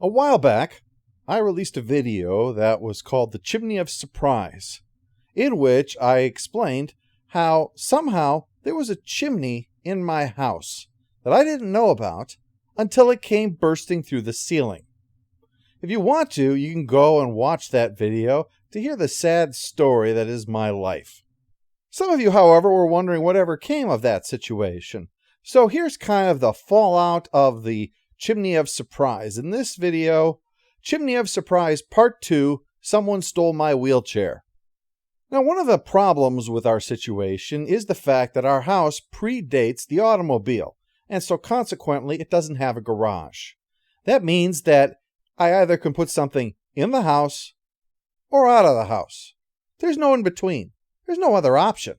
A while back, I released a video that was called The Chimney of Surprise, in which I explained how somehow there was a chimney in my house that I didn't know about until it came bursting through the ceiling. If you want to, you can go and watch that video to hear the sad story that is my life. Some of you, however, were wondering whatever came of that situation. So here's kind of the fallout of the Chimney of Surprise. In this video, Chimney of Surprise Part 2, Someone Stole My Wheelchair. Now, one of the problems with our situation is the fact that our house predates the automobile, and so consequently it doesn't have a garage. That means that I either can put something in the house or out of the house. There's no in between. There's no other option.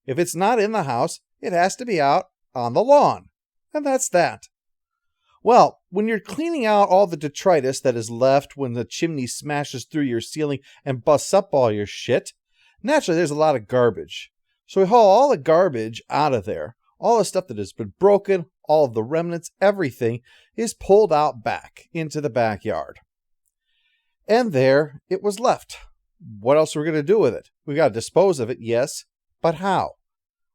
If it's not in the house, it has to be out on the lawn. And that's that. Well, when you're cleaning out all the detritus that is left when the chimney smashes through your ceiling and busts up all your shit, naturally there's a lot of garbage. So we haul all the garbage out of there. All the stuff that has been broken, all of the remnants, everything is pulled out back into the backyard. And there it was left. What else are we going to do with it? We got to dispose of it, yes, but how?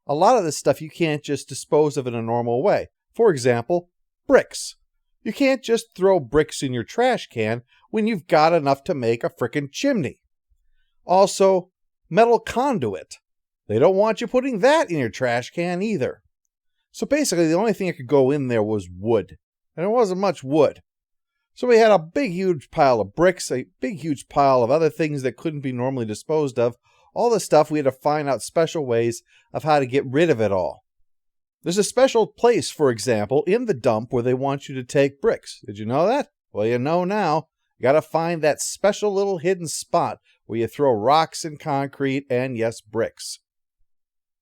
A lot of this stuff you can't just dispose of in a normal way. For example, bricks. You can't just throw bricks in your trash can when you've got enough to make a frickin' chimney. Also, metal conduit. They don't want you putting that in your trash can either. So basically, the only thing that could go in there was wood. And there wasn't much wood. So we had a big, huge pile of bricks, a big, huge pile of other things that couldn't be normally disposed of. All the stuff we had to find out special ways of how to get rid of it all. There's a special place, for example, in the dump where they want you to take bricks. Did you know that? Well, you know now. You got to find that special little hidden spot where you throw rocks and concrete and, yes, bricks.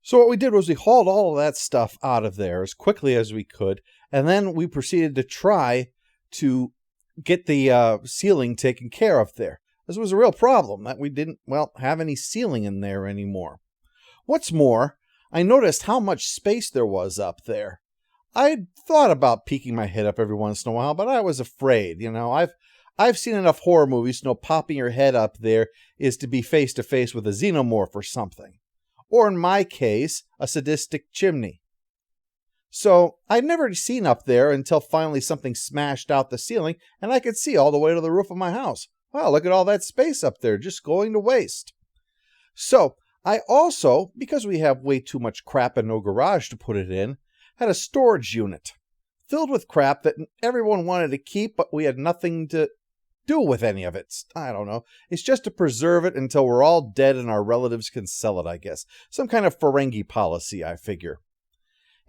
So what we did was we hauled all of that stuff out of there as quickly as we could, and then we proceeded to try to get the ceiling taken care of there. This was a real problem that we didn't, have any ceiling in there anymore. What's more, I noticed how much space there was up there. I'd thought about peeking my head up every once in a while, but I was afraid. I've seen enough horror movies to know popping your head up there is to be face to face with a xenomorph or something. Or in my case, a sadistic chimney. So I'd never seen up there until finally something smashed out the ceiling and I could see all the way to the roof of my house. Wow, look at all that space up there just going to waste. So I also, because we have way too much crap and no garage to put it in, had a storage unit filled with crap that everyone wanted to keep, but we had nothing to do with any of it. I don't know. It's just to preserve it until we're all dead and our relatives can sell it, I guess. Some kind of Ferengi policy, I figure.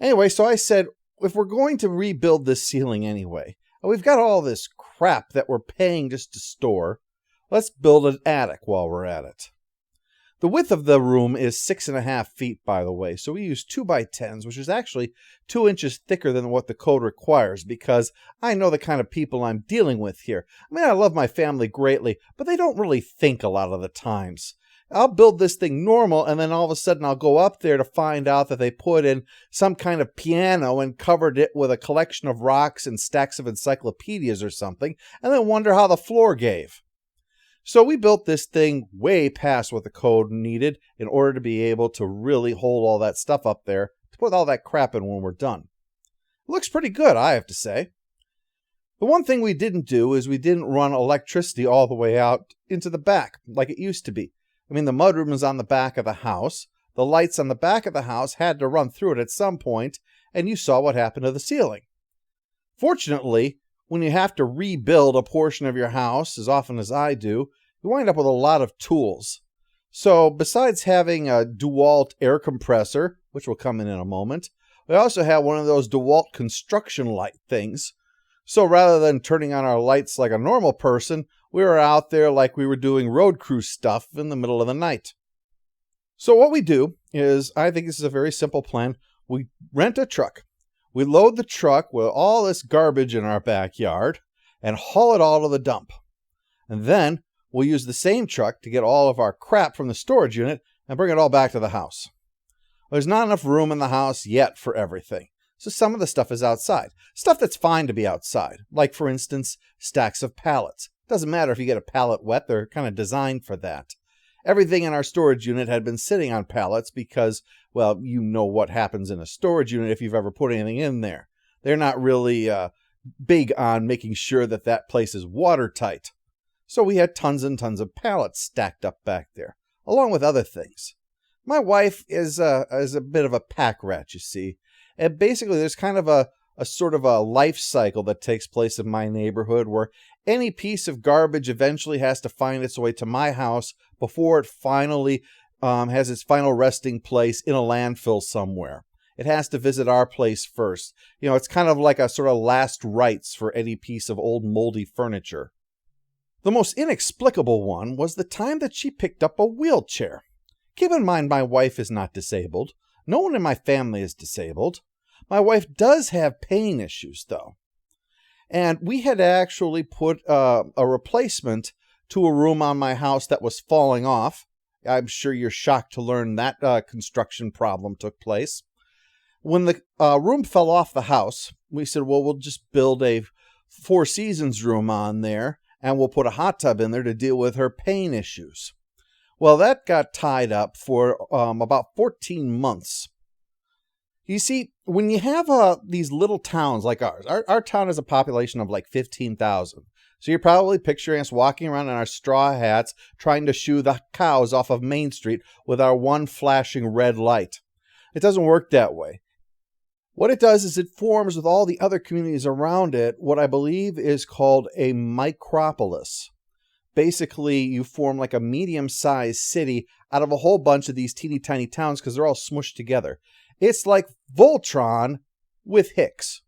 Anyway, so I said, if we're going to rebuild this ceiling anyway, and we've got all this crap that we're paying just to store, let's build an attic while we're at it. The width of the room is 6.5 feet, by the way, so we use 2x10s, which is actually 2 inches thicker than what the code requires, because I know the kind of people I'm dealing with here. I mean, I love my family greatly, but they don't really think a lot of the times. I'll build this thing normal, and then all of a sudden I'll go up there to find out that they put in some kind of piano and covered it with a collection of rocks and stacks of encyclopedias or something, and then wonder how the floor gave. So we built this thing way past what the code needed in order to be able to really hold all that stuff up there to put all that crap in when we're done. It looks pretty good, I have to say. The one thing we didn't do is we didn't run electricity all the way out into the back like it used to be. I mean, the mudroom is on the back of the house. The lights on the back of the house had to run through it at some point, and you saw what happened to the ceiling. Fortunately, when you have to rebuild a portion of your house, as often as I do, you wind up with a lot of tools. So besides having a DeWalt air compressor, which will come in a moment, we also have one of those DeWalt construction light things. So rather than turning on our lights like a normal person, we were out there like we were doing road crew stuff in the middle of the night. So what we do is, I think this is a very simple plan. We rent a truck. We load the truck with all this garbage in our backyard and haul it all to the dump. And then we'll use the same truck to get all of our crap from the storage unit and bring it all back to the house. There's not enough room in the house yet for everything. So some of the stuff is outside. Stuff that's fine to be outside. Like, for instance, stacks of pallets. Doesn't matter if you get a pallet wet, they're kind of designed for that. Everything in our storage unit had been sitting on pallets because, well, you know what happens in a storage unit if you've ever put anything in there. They're not really big on making sure that that place is watertight. So we had tons and tons of pallets stacked up back there, along with other things. My wife is a bit of a pack rat, you see. And basically there's kind of a sort of a life cycle that takes place in my neighborhood where any piece of garbage eventually has to find its way to my house before it finally has its final resting place in a landfill somewhere. It has to visit our place first. You know, it's kind of like a sort of last rites for any piece of old moldy furniture. The most inexplicable one was the time that she picked up a wheelchair. Keep in mind, my wife is not disabled. No one in my family is disabled. My wife does have pain issues, though. And we had actually put a replacement to a room on my house that was falling off. I'm sure you're shocked to learn that construction problem took place. When the room fell off the house, we said, well, we'll just build a Four Seasons room on there, and we'll put a hot tub in there to deal with her pain issues. Well, that got tied up for about 14 months. You see, when you have these little towns like ours, our town has a population of like 15,000. So you're probably picturing us walking around in our straw hats trying to shoo the cows off of Main Street with our one flashing red light. It doesn't work that way. What it does is it forms with all the other communities around it what I believe is called a micropolis. Basically, you form like a medium-sized city out of a whole bunch of these teeny tiny towns because they're all smushed together. It's like Voltron with Hicks.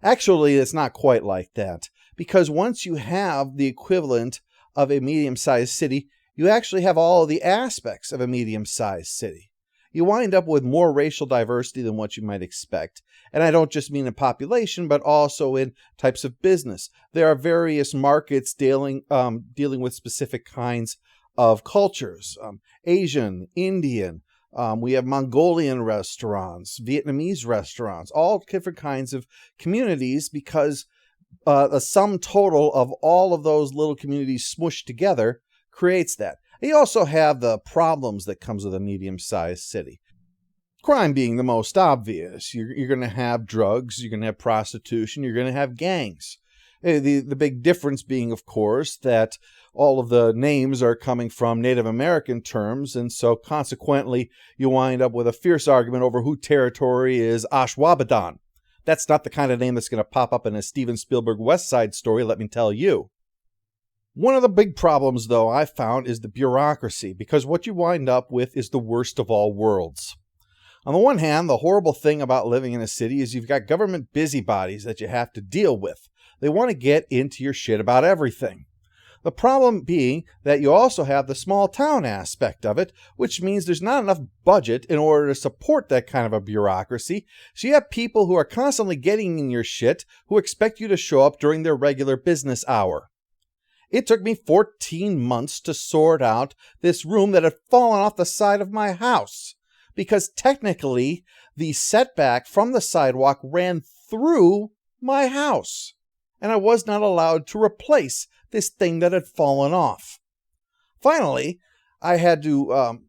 Actually, it's not quite like that, because once you have the equivalent of a medium-sized city, you actually have all of the aspects of a medium-sized city. You wind up with more racial diversity than what you might expect. And I don't just mean in population, but also in types of business. There are various markets dealing with specific kinds of cultures. Asian, Indian, we have Mongolian restaurants, Vietnamese restaurants, all different kinds of communities because the sum total of all of those little communities smushed together creates that. You also have the problems that comes with a medium-sized city. Crime being the most obvious. You're going to have drugs, you're going to have prostitution, you're going to have gangs. The big difference being, of course, that all of the names are coming from Native American terms, and so consequently you wind up with a fierce argument over whose territory is Ashwaubenon. That's not the kind of name that's going to pop up in a Steven Spielberg West Side Story, let me tell you. One of the big problems, though, I found is the bureaucracy, because what you wind up with is the worst of all worlds. On the one hand, the horrible thing about living in a city is you've got government busybodies that you have to deal with. They want to get into your shit about everything. The problem being that you also have the small town aspect of it, which means there's not enough budget in order to support that kind of a bureaucracy. So you have people who are constantly getting in your shit who expect you to show up during their regular business hour. It took me 14 months to sort out this room that had fallen off the side of my house, because technically the setback from the sidewalk ran through my house, and I was not allowed to replace this thing that had fallen off. Finally, I had to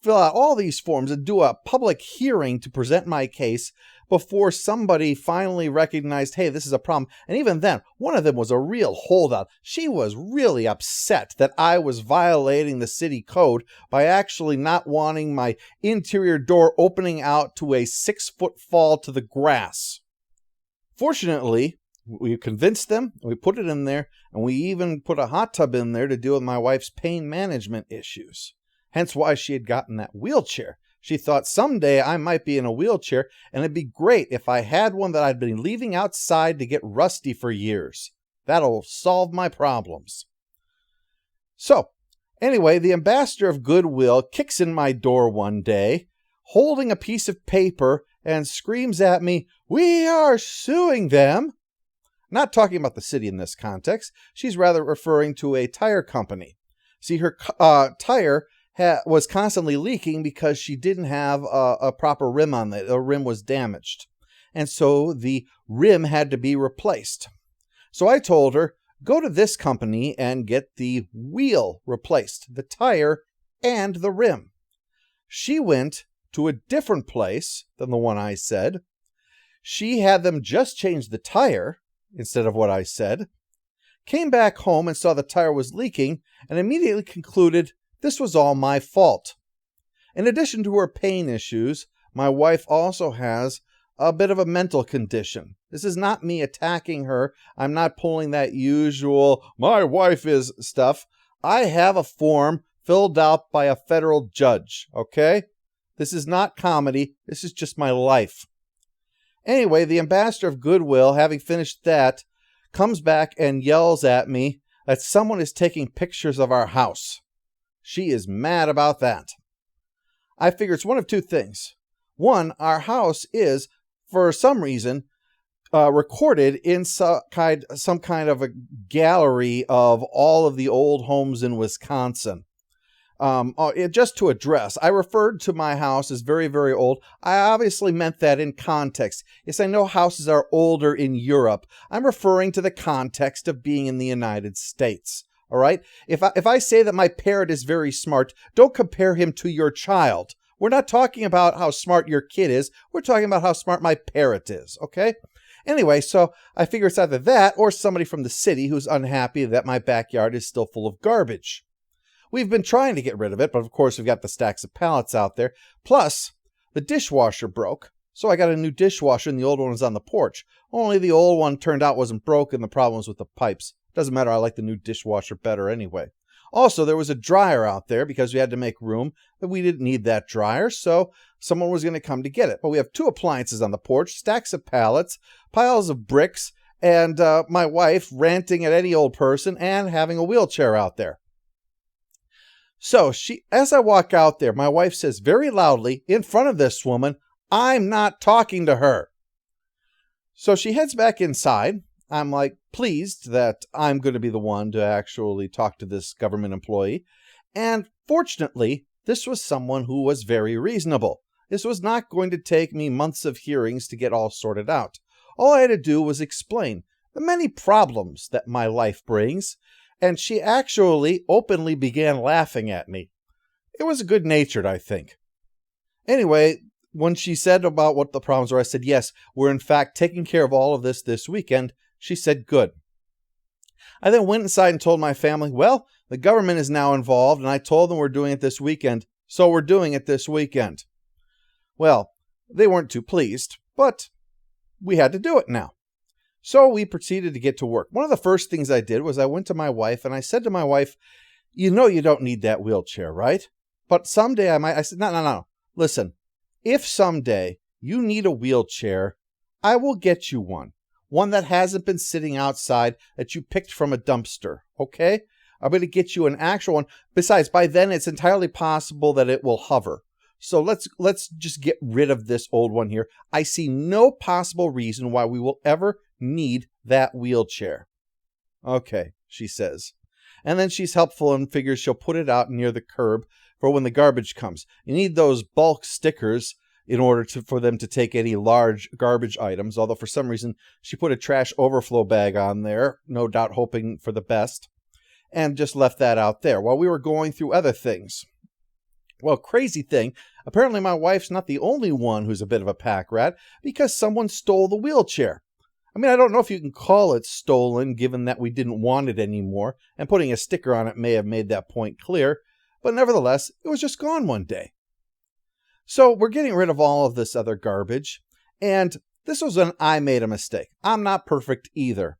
fill out all these forms and do a public hearing to present my case before somebody finally recognized, hey, this is a problem. And even then, one of them was a real holdout. She was really upset that I was violating the city code by actually not wanting my interior door opening out to a 6-foot fall to the grass. Fortunately, we convinced them, we put it in there, and we even put a hot tub in there to deal with my wife's pain management issues. Hence why she had gotten that wheelchair. She thought someday I might be in a wheelchair, and it'd be great if I had one that I'd been leaving outside to get rusty for years. That'll solve my problems. So, anyway, the ambassador of goodwill kicks in my door one day, holding a piece of paper, and screams at me, "We are suing them!" Not talking about the city in this context. She's rather referring to a tire company. See, her tire was constantly leaking because she didn't have a proper rim on it. The rim was damaged. and so the rim had to be replaced. So I told her, go to this company and get the wheel replaced, the tire and the rim. She went to a different place than the one I said. She had them just change the tire instead of what I said, came back home and saw the tire was leaking, and immediately concluded this was all my fault. In addition to her pain issues, my wife also has a bit of a mental condition. This is not me attacking her. I'm not pulling that usual, my wife is stuff. I have a form filled out by a federal judge, okay? This is not comedy. This is just my life. Anyway, the ambassador of goodwill, having finished that, comes back and yells at me that someone is taking pictures of our house. She is mad about that. I figure it's one of two things. One, our house is, for some reason, recorded in some kind of a gallery of all of the old homes in Wisconsin. Just to address, I referred to my house as very, very old. I obviously meant that in context. Yes, I know houses are older in Europe. I'm referring to the context of being in the United States. All right? If I say that my parrot is very smart, don't compare him to your child. We're not talking about how smart your kid is. We're talking about how smart my parrot is, okay? Anyway, so I figure it's either that or somebody from the city who's unhappy that my backyard is still full of garbage. We've been trying to get rid of it, but of course we've got the stacks of pallets out there. Plus, the dishwasher broke, so I got a new dishwasher and the old one was on the porch. Only the old one turned out wasn't broken, the problem was with the pipes. Doesn't matter, I like the new dishwasher better anyway. Also, there was a dryer out there because we had to make room, but we didn't need that dryer, so someone was going to come to get it. But we have two appliances on the porch, stacks of pallets, piles of bricks, and my wife ranting at any old person and having a wheelchair out there. So as I walk out there, my wife says very loudly in front of this woman, I'm not talking to her. So she heads back inside. I'm like pleased that I'm going to be the one to actually talk to this government employee. And fortunately, this was someone who was very reasonable. This was not going to take me months of hearings to get all sorted out. All I had to do was explain the many problems that my life brings, and she actually openly began laughing at me. It was good-natured, I think. Anyway, when she said about what the problems were, I said, yes, we're in fact taking care of all of this weekend. She said, good. I then went inside and told my family, well, the government is now involved, and I told them we're doing it this weekend, so we're doing it this weekend. Well, they weren't too pleased, but we had to do it now. So we proceeded to get to work. One of the first things I did was I went to my wife and I said to my wife, you know you don't need that wheelchair, right? But someday I might. I said, no. Listen, if someday you need a wheelchair, I will get you one. One that hasn't been sitting outside that you picked from a dumpster, okay? I'm going to get you an actual one. Besides, by then it's entirely possible that it will hover. So let's just get rid of this old one here. I see no possible reason why we will ever need that wheelchair. Okay, she says. And then she's helpful and figures she'll put it out near the curb for when the garbage comes. You need those bulk stickers in order for them to take any large garbage items, although for some reason she put a trash overflow bag on there, no doubt hoping for the best, and just left that out there while we were going through other things. Well, crazy thing, apparently my wife's not the only one who's a bit of a pack rat, because someone stole the wheelchair. I mean, I don't know if you can call it stolen, given that we didn't want it anymore, and putting a sticker on it may have made that point clear, but nevertheless, it was just gone one day. So we're getting rid of all of this other garbage, and this was when I made a mistake. I'm not perfect either.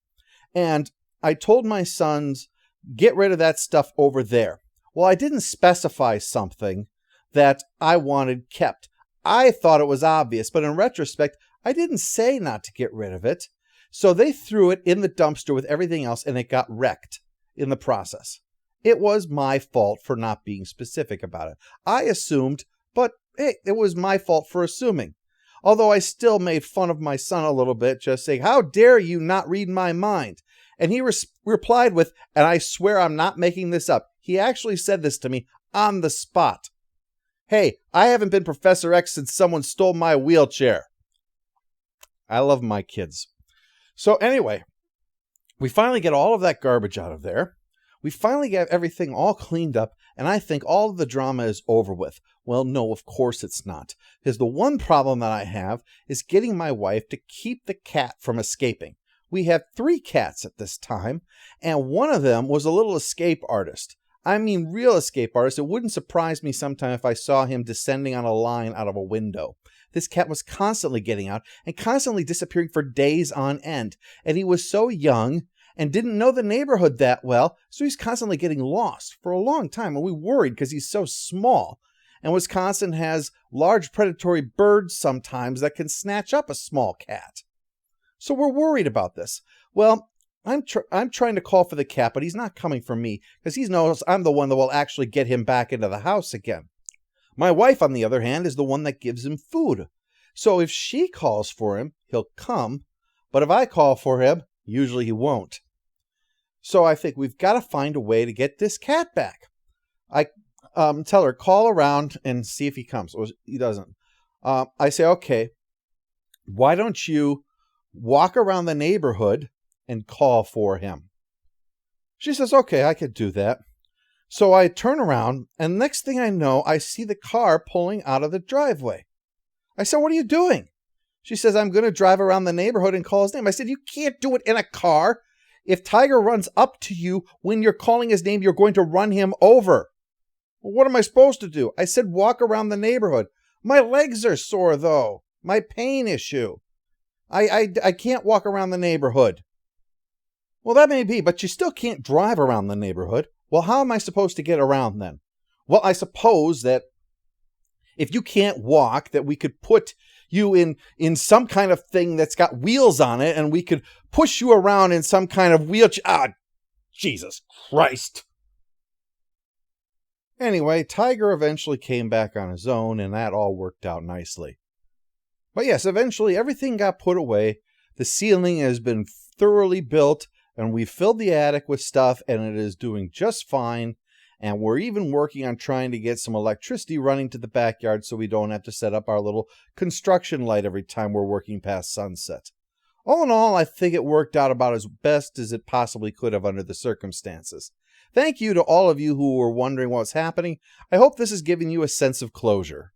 And I told my sons, get rid of that stuff over there. Well, I didn't specify something that I wanted kept. I thought it was obvious, but in retrospect, I didn't say not to get rid of it. So they threw it in the dumpster with everything else, and it got wrecked in the process. It was my fault for not being specific about it. I assumed, but hey, it was my fault for assuming. Although I still made fun of my son a little bit, just saying, how dare you not read my mind? And he replied with, and I swear I'm not making this up. He actually said this to me on the spot. Hey, I haven't been Professor X since someone stole my wheelchair. I love my kids. So anyway, we finally get all of that garbage out of there. We finally get everything all cleaned up, and I think all of the drama is over with. Well, no, of course it's not. Because the one problem that I have is getting my wife to keep the cat from escaping. We have 3 cats at this time, and one of them was a little escape artist. I mean, real escape artist. It wouldn't surprise me sometime if I saw him descending on a line out of a window. This cat was constantly getting out and constantly disappearing for days on end. And he was so young and didn't know the neighborhood that well, so he's constantly getting lost for a long time. And we worried because he's so small. And Wisconsin has large predatory birds sometimes that can snatch up a small cat. So we're worried about this. Well, I'm trying to call for the cat, but he's not coming for me because he knows I'm the one that will actually get him back into the house again. My wife, on the other hand, is the one that gives him food. So if she calls for him, he'll come. But if I call for him, usually he won't. So I think we've got to find a way to get this cat back. I tell her, call around and see if he comes. Or he doesn't. I say, okay, why don't you walk around the neighborhood and call for him? She says, okay, I could do that. So I turn around, and next thing I know, I see the car pulling out of the driveway. I said, what are you doing? She says, I'm going to drive around the neighborhood and call his name. I said, you can't do it in a car. If Tiger runs up to you when you're calling his name, you're going to run him over. Well, what am I supposed to do? I said, walk around the neighborhood. My legs are sore, though. My pain issue. I can't walk around the neighborhood. Well, that may be, but you still can't drive around the neighborhood. Well, how am I supposed to get around then? Well, I suppose that if you can't walk, that we could put you in some kind of thing that's got wheels on it, and we could push you around in some kind of wheelchair. Ah, Jesus Christ. Anyway, Tiger eventually came back on his own, and that all worked out nicely. But yes, eventually everything got put away. The ceiling has been thoroughly built, and we filled the attic with stuff, and it is doing just fine. And we're even working on trying to get some electricity running to the backyard so we don't have to set up our little construction light every time we're working past sunset. All in all, I think it worked out about as best as it possibly could have under the circumstances. Thank you to all of you who were wondering what's happening. I hope this is giving you a sense of closure.